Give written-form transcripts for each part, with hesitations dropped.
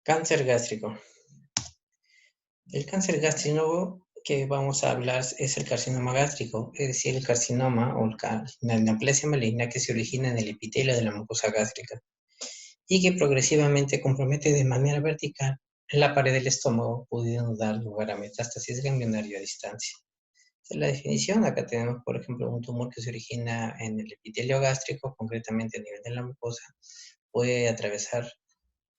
Cáncer gástrico. El cáncer gástrico que vamos a hablar es el carcinoma gástrico, es decir, el carcinoma o la neoplasia maligna que se origina en el epitelio de la mucosa gástrica y que progresivamente compromete de manera vertical la pared del estómago, pudiendo dar lugar a metástasis ganglionaria a distancia. En la definición, acá tenemos, por ejemplo, un tumor que se origina en el epitelio gástrico, concretamente a nivel de la mucosa, puede atravesar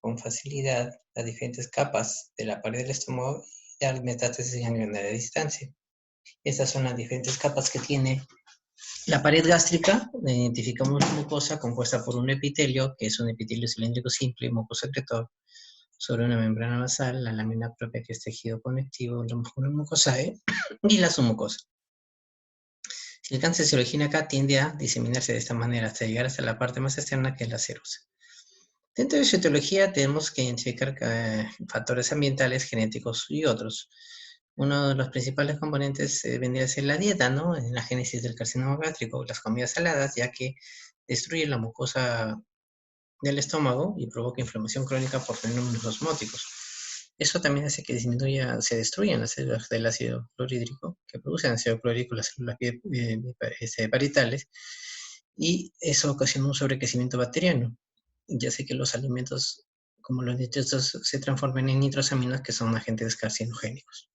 con facilidad las diferentes capas de la pared del estómago y dar metástasis ganglionaria a distancia. Estas son las diferentes capas que tiene la pared gástrica. Identificamos la mucosa compuesta por un epitelio, que es un epitelio cilíndrico simple, mucosecretor, sobre una membrana basal, la lámina propia que es tejido conectivo, la mucosae y la submucosa. Si el cáncer se origina acá, tiende a diseminarse de esta manera hasta llegar hasta la parte más externa, que es la serosa. Dentro de su etiología tenemos que identificar factores ambientales, genéticos y otros. Uno de los principales componentes vendría a ser la dieta, ¿no? En la génesis del carcinoma gástrico, las comidas saladas, ya que destruyen la mucosa del estómago y provoca inflamación crónica por fenómenos osmóticos. Eso también hace que se destruyan las células del ácido clorhídrico, que producen ácido clorhídrico las células parietales, y eso ocasiona un sobrecrecimiento bacteriano, ya sé que los alimentos como los nitrosos se transforman en nitrosaminas, que son agentes carcinogénicos.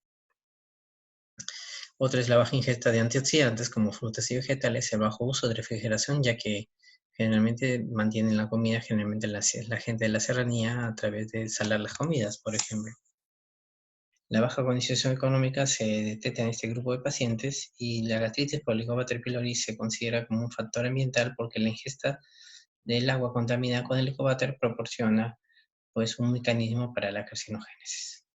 Otra es la baja ingesta de antioxidantes como frutas y vegetales, el bajo uso de refrigeración, ya que generalmente mantienen la comida, generalmente la gente de la serranía, a través de salar las comidas, por ejemplo. La baja condición económica se detecta en este grupo de pacientes, y la gastritis por Helicobacter pylori se considera como un factor ambiental porque la ingesta del agua contaminada con el Helicobacter proporciona pues un mecanismo para la carcinogénesis.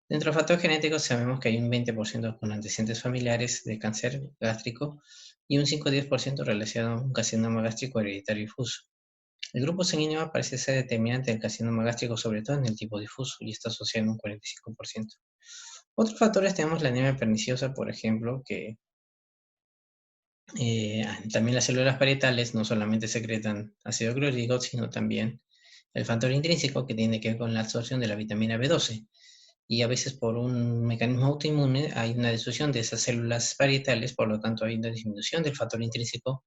Dentro de los factores genéticos sabemos que hay un 20% con antecedentes familiares de cáncer gástrico y un 5-10% relacionado a un carcinoma gástrico hereditario difuso. El grupo sanguíneo parece ser determinante del carcinoma gástrico, sobre todo en el tipo difuso, y está asociado en un 45%. Otros factores tenemos la anemia perniciosa, por ejemplo, que también las células parietales no solamente secretan ácido clorhídrico, sino también el factor intrínseco que tiene que ver con la absorción de la vitamina B12. Y a veces por un mecanismo autoinmune hay una destrucción de esas células parietales, por lo tanto hay una disminución del factor intrínseco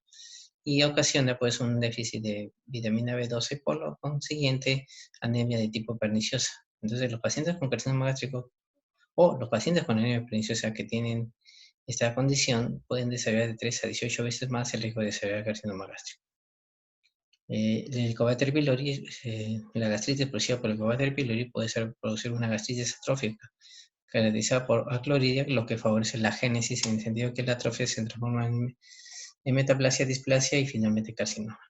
y ocasiona pues un déficit de vitamina B12, por lo consiguiente anemia de tipo perniciosa. Entonces los pacientes con carcinoma gástrico o los pacientes con anemia perniciosa que tienen esta condición pueden desarrollar de 3 a 18 veces más el riesgo de desarrollar carcinoma gástrico. El Helicobacter pylori, la gastritis producida por el Helicobacter pylori puede producir una gastritis atrófica, caracterizada por acloridia, lo que favorece la génesis, en el sentido que la atrofia se transforma en metaplasia, displasia y finalmente carcinoma.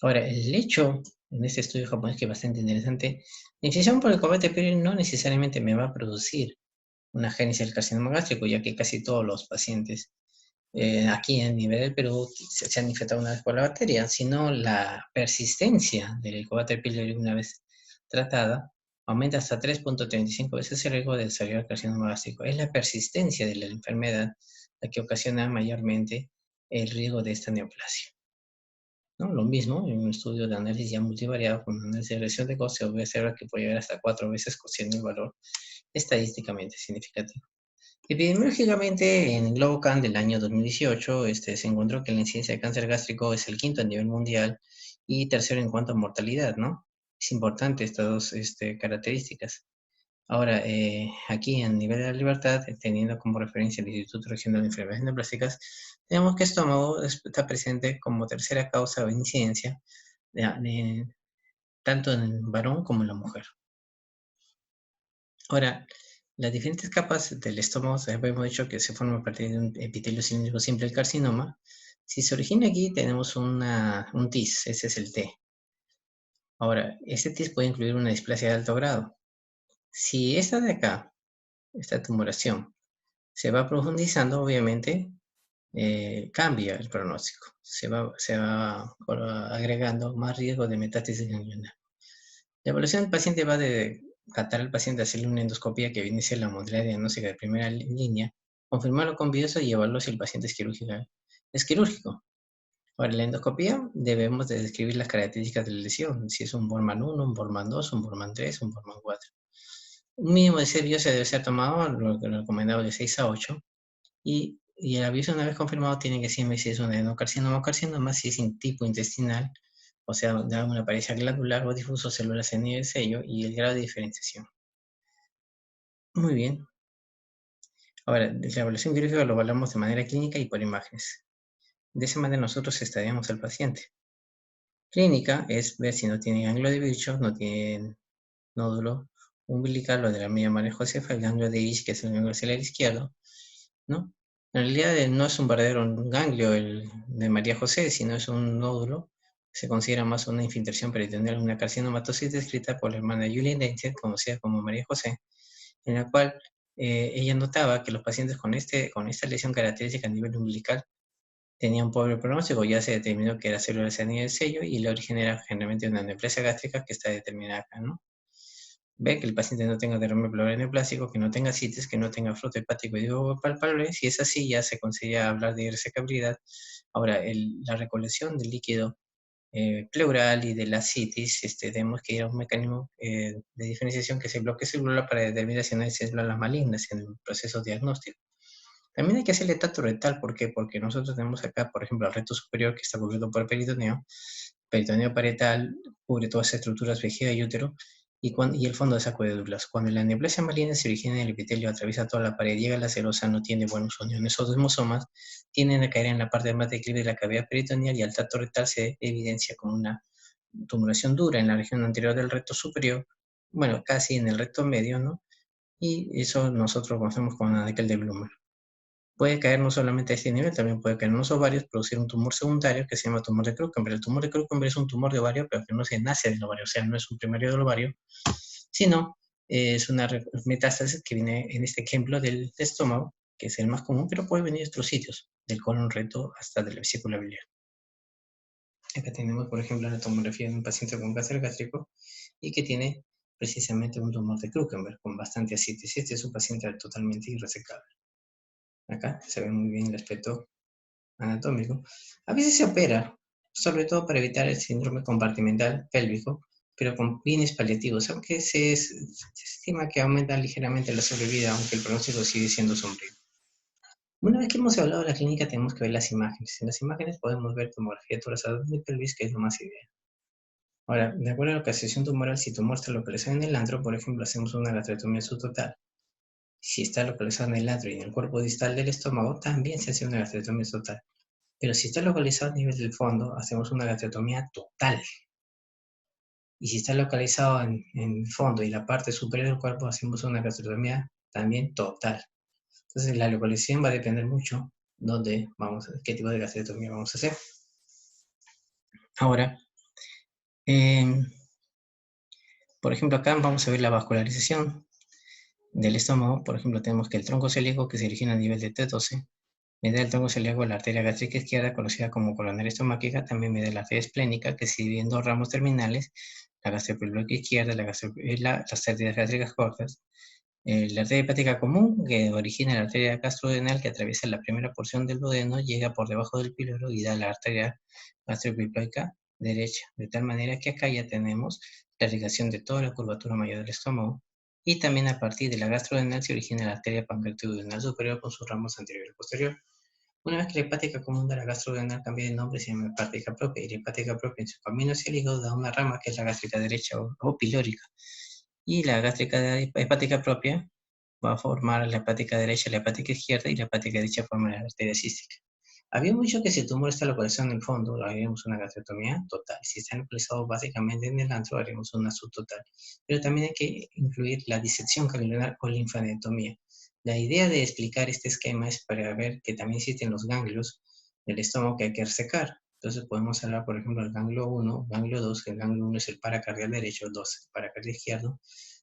Ahora, el hecho en este estudio japonés, que es bastante interesante, la infección por el Helicobacter pylori no necesariamente me va a producir una génesis del carcinoma gástrico, ya que casi todos los pacientes aquí en nivel del Perú se han infectado una vez por la bacteria, sino la persistencia del Helicobacter pylori una vez tratada aumenta hasta 3.35 veces el riesgo de desarrollar carcinoma gástrico. Es la persistencia de la enfermedad la que ocasiona mayormente el riesgo de esta neoplasia, ¿no? Lo mismo en un estudio de análisis ya multivariado con análisis de regresión de coste, observa que puede llegar hasta 4 veces, siendo el valor estadísticamente significativo. Epidemiológicamente, en el GloboCan del año 2018, se encontró que la incidencia de cáncer gástrico es el quinto a nivel mundial y tercero en cuanto a mortalidad, ¿no? Es importante estas dos características. Ahora, aquí en nivel de la libertad, teniendo como referencia el Instituto Regional de Enfermedades Neoplásicas, tenemos que estómago está presente como tercera causa de incidencia, tanto en el varón como en la mujer. Ahora, las diferentes capas del estómago, hemos dicho que se forman a partir de un epitelio cilíndrico simple, el carcinoma. Si se origina aquí, tenemos un TIS, ese es el T. Ahora, este TIS puede incluir una displasia de alto grado. Si esta de acá, esta tumoración, se va profundizando, obviamente, cambia el pronóstico. Se va agregando más riesgo de metástasis ganglionar. La evaluación del paciente va de tratar al paciente, hacerle una endoscopia, que viene a ser la modalidad diagnóstica de primera línea, confirmarlo con biopsia y evaluar si el paciente es quirúrgico. Para la endoscopía debemos de describir las características de la lesión, si es un Bormann 1, un Bormann 2, un Bormann 3, un Bormann 4. Un mínimo de 6 biopsias debe ser tomado, lo recomendado de 6 a 8, y la biopsia una vez confirmado tiene que decirme si es un adenocarcinoma o carcinoma, si es tipo intestinal, o sea, de alguna apariencia glandular o difuso, células en nivel sello y el grado de diferenciación. Muy bien. Ahora, la evaluación quirúrgica lo evaluamos de manera clínica y por imágenes. De esa manera nosotros estudiamos al paciente. Clínica es ver si no tiene ganglio de bicho, no tiene nódulo umbilical o de la media María Josefa, el ganglio de Isch, que es el ganglio celular izquierdo, ¿no? En realidad no es un verdadero ganglio el de María José, sino es un nódulo. Se considera más una infiltración peritoneal, una carcinomatosis descrita por la hermana Julie Dentzer, conocida como María José, en la cual ella notaba que los pacientes con esta lesión característica a nivel umbilical tenían un pobre pronóstico, ya se determinó que era célula sanidad del sello y el origen era generalmente una neoplasia gástrica que está determinada acá, ¿no? Ve que el paciente no tenga derrame pleural neoplásico, que no tenga cites, que no tenga fruto hepático y digo palpable. Si es así, ya se considera hablar de irresecabilidad. Ahora, la recolección del líquido pleural y de la citis, tenemos que ir a un mecanismo de diferenciación que es el bloque celular para determinar si no hay células malignas en el proceso diagnóstico. También hay que hacerle tacto rectal, ¿por qué? Porque nosotros tenemos acá, por ejemplo, el recto superior que está cubierto por el peritoneo parietal cubre todas las estructuras vejiga y útero, y el fondo de saco de Douglas. Cuando la neoplasia maligna se origina en el epitelio, atraviesa toda la pared, llega a la serosa, no tiene buenos uniones o desmosomas, tienden a caer en la parte más declive de la cavidad peritoneal y al tacto rectal se evidencia como una tumoración dura en la región anterior del recto superior, bueno, casi en el recto medio, ¿no? Y eso nosotros conocemos como anaquel de Blumer. Puede caer no solamente a este nivel, también puede caer en los ovarios, producir un tumor secundario que se llama tumor de Krukenberg. El tumor de Krukenberg es un tumor de ovario, pero que no se nace del ovario, o sea, no es un primario del ovario, sino es una metástasis que viene en este ejemplo del estómago, que es el más común, pero puede venir de otros sitios, del colon recto hasta de la vesícula biliar. Acá tenemos, por ejemplo, la tomografía de un paciente con cáncer gástrico y que tiene precisamente un tumor de Krukenberg con bastante ascites. Este es un paciente totalmente irresecable. Acá se ve muy bien el aspecto anatómico. A veces se opera, sobre todo para evitar el síndrome compartimental pélvico, pero con fines paliativos, aunque se estima que aumenta ligeramente la sobrevida, aunque el pronóstico sigue siendo sombrío. Una vez que hemos hablado de la clínica, tenemos que ver las imágenes. En las imágenes podemos ver tomografía toral de pelvis, que es lo más ideal. Ahora, de acuerdo a la localización tumoral, si tumor está localizado en el antro, por ejemplo, hacemos una gastrectomía subtotal. Si está localizado en el antro y en el cuerpo distal del estómago, también se hace una gastrectomía total. Pero si está localizado a nivel del fondo, hacemos una gastrectomía total. Y si está localizado en el fondo y la parte superior del cuerpo, hacemos una gastrectomía también total. Entonces, la localización va a depender mucho qué tipo de gastrectomía vamos a hacer. Ahora, por ejemplo, acá vamos a ver la vascularización del estómago. Por ejemplo, tenemos que el tronco celíaco que se origina a nivel de T12, mide el tronco celíaco la arteria gástrica izquierda, conocida como coronaria estomáquica, también mide la arteria esplénica, que se divide en dos ramos terminales, la gastropelvica izquierda y las arterias gástricas cortas. La arteria hepática común, que origina la arteria gastrodenal, que atraviesa la primera porción del duodeno, llega por debajo del píloro y da la arteria gastropelvica derecha. De tal manera que acá ya tenemos la irrigación de toda la curvatura mayor del estómago. Y también a partir de la gastrodenal se origina la arteria pancreatodenal superior con sus ramos anterior y posterior. Una vez que la hepática común de la gastrodenal cambia de nombre, se llama hepática propia, y la hepática propia en su camino hacia el hígado da una rama que es la gástrica derecha o pilórica. Y la hepática propia va a formar la hepática derecha, la hepática izquierda, y la hepática derecha forma la arteria cística. Habíamos dicho que si el tumor está localizado en el fondo, haríamos una gastrectomía total. Si está localizado básicamente en el antro, haremos una subtotal. Pero también hay que incluir la disección ganglionar o linfadenectomía. La idea de explicar este esquema es para ver que también existen los ganglios del estómago que hay que resecar. Entonces podemos hablar, por ejemplo, del ganglio 1, ganglio 2, que el ganglio 1 es el paracardial derecho, 2 el paracardial izquierdo,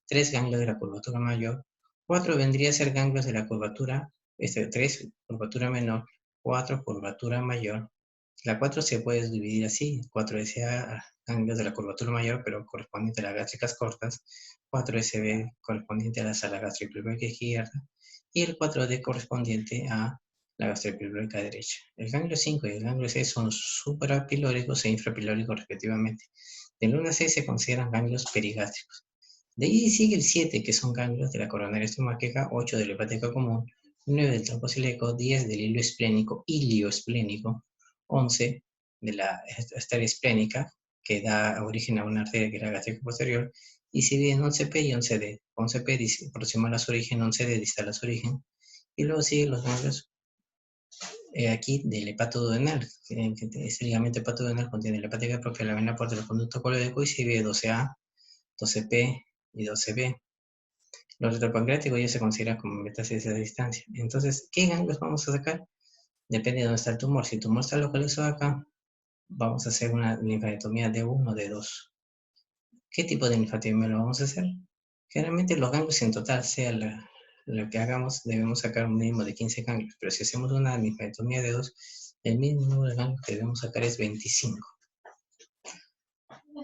3 ganglios de la curvatura mayor, 4 vendría a ser ganglios de la curvatura, 3 curvatura menor, 4 curvatura mayor. La 4 se puede dividir así, 4SA ganglios de la curvatura mayor, pero correspondiente a las gástricas cortas, 4SB correspondiente a la sala gástrica izquierda, y el 4D correspondiente a la gastropilórica derecha. El ganglio 5 y el ganglio 6 son suprapilóricos e infrapilóricos respectivamente. Del 1 a 6 se consideran ganglios perigástricos. De ahí sigue el 7, que son ganglios de la coronaria estomáquica, 8 del hepático común, 9 del tronco ciliaco, 10 del hilo esplénico, 11 de la arteria esplénica, que da origen a una arteria que era gástrica posterior, y se divide en 11P y 11D. 11P proximal a su origen, 11D distal a su origen, y luego siguen los ganglios aquí del hepatoduodenal. Este ligamento hepatoduodenal contiene la hepática propia, la vena porta, el conducto coloico y se divide 12A, 12P y 12B. Los retropancreáticos ya se consideran como metástasis a distancia. Entonces, ¿qué ganglios vamos a sacar? Depende de dónde está el tumor. Si el tumor está localizado acá, vamos a hacer una linfadenectomía de 1 o de 2. ¿Qué tipo de linfadenectomía lo vamos a hacer? Generalmente los ganglios en total, sea lo que hagamos, debemos sacar un mínimo de 15 ganglios. Pero si hacemos una linfadenectomía de 2, el mínimo número de ganglios que debemos sacar es 25.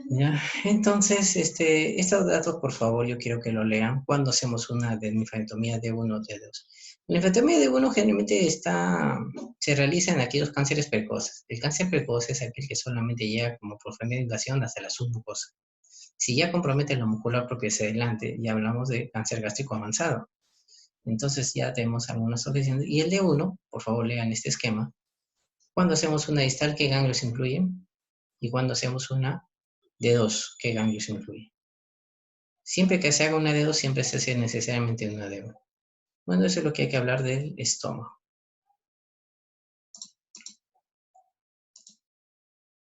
¿Ya? Entonces, estos datos, por favor, yo quiero que lo lean cuando hacemos una linfadenectomía de 1 o de 2. La linfadenectomía de 1 generalmente se realiza en aquellos cánceres precoces. El cáncer precoz es aquel que solamente llega como profundidad de invasión hasta la submucosa. Si ya compromete la muscular propia hacia adelante, ya hablamos de cáncer gástrico avanzado. Entonces ya tenemos algunas soluciones. Y el de 1, por favor, lean este esquema. Cuando hacemos una distal, ¿qué ganglios incluyen? Y cuando hacemos una de 2, ¿qué ganglios incluyen? Siempre que se haga una de 2, siempre se hace necesariamente una de 1. Bueno, eso es lo que hay que hablar del estómago.